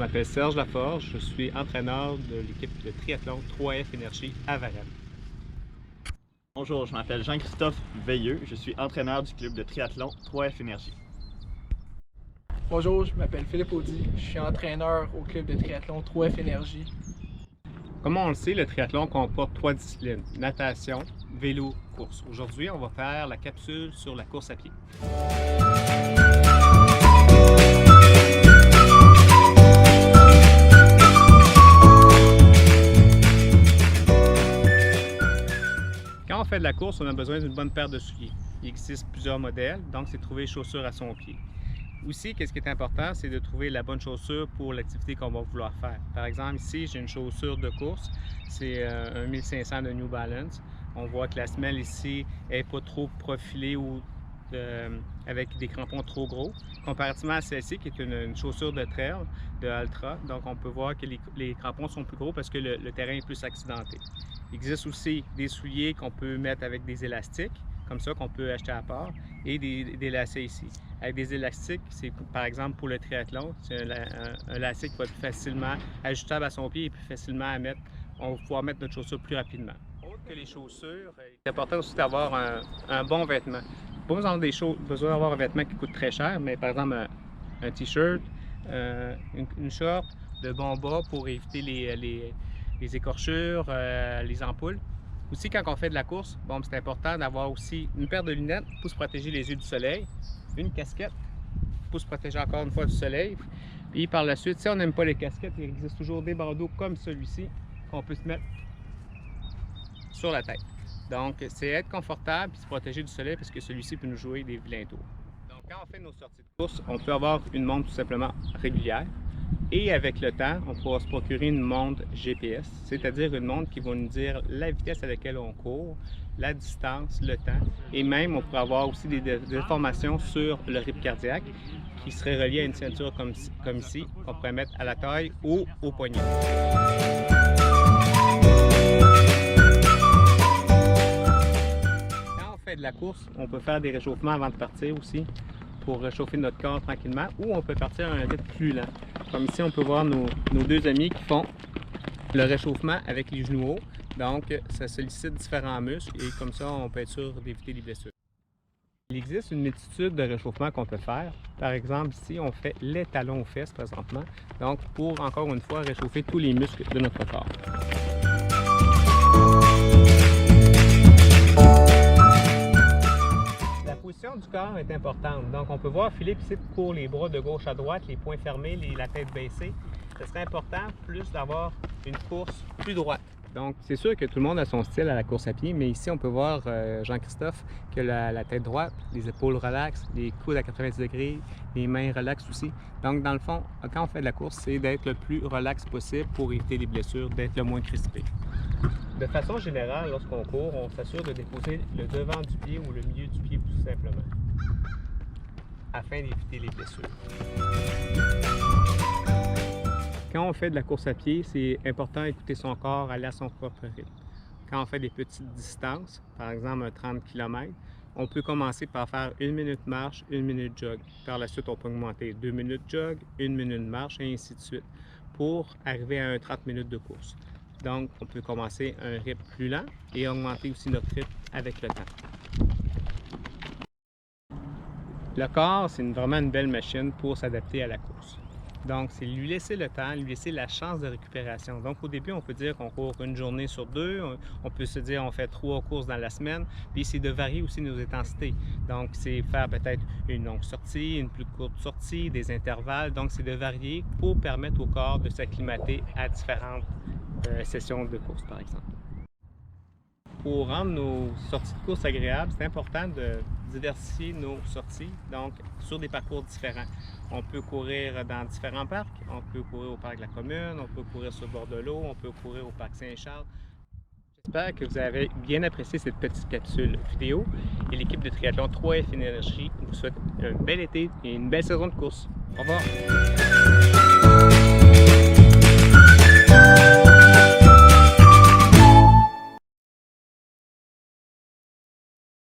m'appelle Serge Laforge, je suis entraîneur de l'équipe de triathlon 3F Énergie à Varennes. Bonjour, je m'appelle Jean-Christophe Veilleux, je suis entraîneur du club de triathlon 3F Énergie. Bonjour, je m'appelle Philippe Audy, je suis entraîneur au club de triathlon 3F Énergie. Comme on le sait, le triathlon comporte 3 disciplines, natation, vélo, course. Aujourd'hui, on va faire la capsule sur la course à pied. Quand on fait de la course, on a besoin d'une bonne paire de souliers. Il existe plusieurs modèles, donc c'est trouver chaussures à son pied. Aussi, qu'est-ce qui est important, c'est de trouver la bonne chaussure pour l'activité qu'on va vouloir faire. Par exemple, ici, j'ai une chaussure de course, c'est un 1500 de New Balance. On voit que la semelle ici n'est pas trop profilée ou avec des crampons trop gros, comparativement à celle-ci qui est une chaussure de trail, de ultra. Donc, on peut voir que les crampons sont plus gros parce que le terrain est plus accidenté. Il existe aussi des souliers qu'on peut mettre avec des élastiques, comme ça, qu'on peut acheter à part, et des lacets ici. Avec des élastiques, c'est par exemple pour le triathlon, c'est un lacet qui va être plus facilement ajustable à son pied et plus facilement à mettre. On va pouvoir mettre notre chaussure plus rapidement. Autre que les chaussures, c'est important aussi d'avoir un bon vêtement. Pas besoin d'avoir un vêtement qui coûte très cher, mais par exemple un t-shirt, une short, de bons bas pour éviter les écorchures, les ampoules. Aussi, quand on fait de la course, bon, c'est important d'avoir aussi une paire de lunettes pour se protéger les yeux du soleil, une casquette pour se protéger encore une fois du soleil. Puis par la suite, si on n'aime pas les casquettes, il existe toujours des bandeaux comme celui-ci qu'on peut se mettre sur la tête. Donc, c'est être confortable et se protéger du soleil parce que celui-ci peut nous jouer des vilains tours. Donc, quand on fait nos sorties de course, on peut avoir une montre tout simplement régulière. Et avec le temps, on pourra se procurer une montre GPS, c'est-à-dire une montre qui va nous dire la vitesse à laquelle on court, la distance, le temps, et même on pourrait avoir aussi des informations sur le rythme cardiaque qui serait relié à une ceinture comme ici, qu'on pourrait mettre à la taille ou au poignet. Quand on fait de la course, on peut faire des réchauffements avant de partir aussi, pour réchauffer notre corps tranquillement, ou on peut partir à un rythme plus lent. Comme ici, on peut voir nos deux amis qui font le réchauffement avec les genoux hauts. Donc, ça sollicite différents muscles et comme ça, on peut être sûr d'éviter les blessures. Il existe une multitude de réchauffements qu'on peut faire. Par exemple, ici, on fait les talons aux fesses présentement. Donc, pour encore une fois réchauffer tous les muscles de notre corps. La position du corps est importante. Donc, on peut voir Philippe ici court les bras de gauche à droite, les poings fermés, la tête baissée. Ce serait important plus d'avoir une course plus droite. Donc, c'est sûr que tout le monde a son style à la course à pied, mais ici, on peut voir Jean-Christophe que la tête droite, les épaules relaxes, les coudes à 90 degrés, les mains relaxes aussi. Donc, dans le fond, quand on fait de la course, c'est d'être le plus relax possible pour éviter les blessures, d'être le moins crispé. De façon générale, lorsqu'on court, on s'assure de déposer le devant du pied ou le milieu du pied tout simplement, afin d'éviter les blessures. Quand on fait de la course à pied, c'est important d'écouter son corps, aller à son propre rythme. Quand on fait des petites distances, par exemple un 30 km, on peut commencer par faire 1 minute marche, 1 minute jog. Par la suite, on peut augmenter 2 minutes jog, 1 minute marche et ainsi de suite pour arriver à un 30 minutes de course. Donc, on peut commencer un rythme plus lent et augmenter aussi notre rythme avec le temps. Le corps, c'est vraiment une belle machine pour s'adapter à la course. Donc, c'est lui laisser le temps, lui laisser la chance de récupération. Donc, au début, on peut dire qu'on court une journée sur 2. On peut se dire qu'on fait 3 courses dans la semaine. Puis, c'est de varier aussi nos intensités. Donc, c'est faire peut-être une longue sortie, une plus courte sortie, des intervalles. Donc, c'est de varier pour permettre au corps de s'acclimater à différentes sessions de course, par exemple. Pour rendre nos sorties de course agréables, c'est important de diversifier nos sorties, donc sur des parcours différents. On peut courir dans différents parcs, on peut courir au parc de la commune, on peut courir sur le bord de l'eau, on peut courir au parc Saint-Charles. J'espère que vous avez bien apprécié cette petite capsule vidéo et l'équipe de triathlon 3F Énergie vous souhaite un bel été et une belle saison de course. Au revoir!